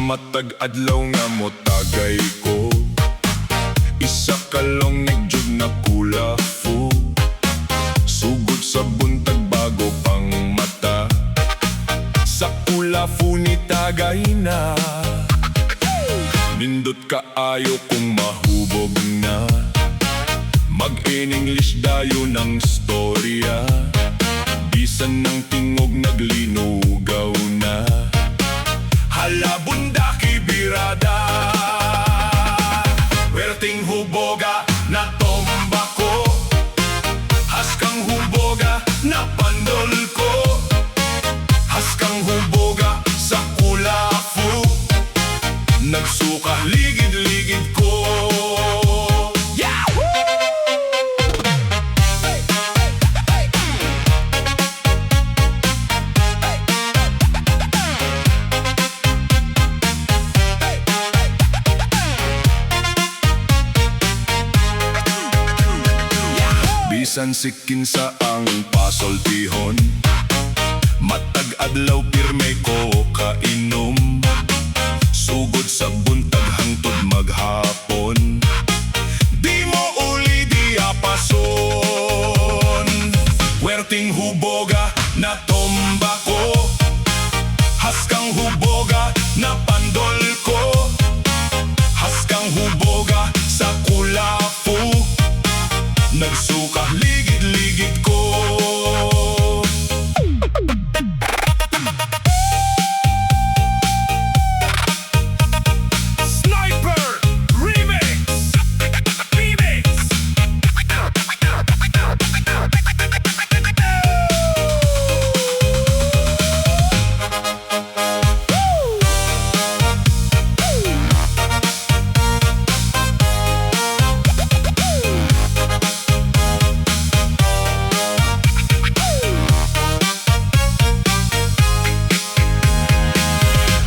Matag adlaw nga mo tagay ko, isa ka lang nagjud na Kulafu. Sugod sa buntag bago pang mata, sa Kulafu ni tagay na. Nindot kaayo kung mahubog na, mag-in-English dayo ng storya. Bisan ng tingog naglinugaw na, hala bundaki birada. Pwerting Hubaga na tomba ko, haskang Hubaga na pandol ko. Haskang Hubaga sa Kulafu, nagsuka ligid-ligid ko. Bisan sikin sa ang pasoltihon, matag adlaw pirme ko kainom. Sugod sa buntag hangtod maghapon, di mo uli diapason. Pwerting Hubaga na tomba ko, haskang Hubaga na pandol ko. Haskang Hubaga sa Kulafu, nagsuka ligid-ligid ko. Sniper Remix.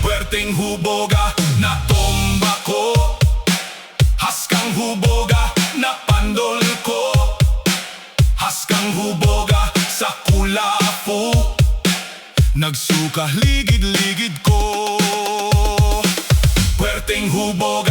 Pwerting Hubaga na tomba ko, haskang Hubaga na pandol ko. Haskang Hubaga sa Kulafu, nagsuka ligid-ligid ko. Pwerting Hubaga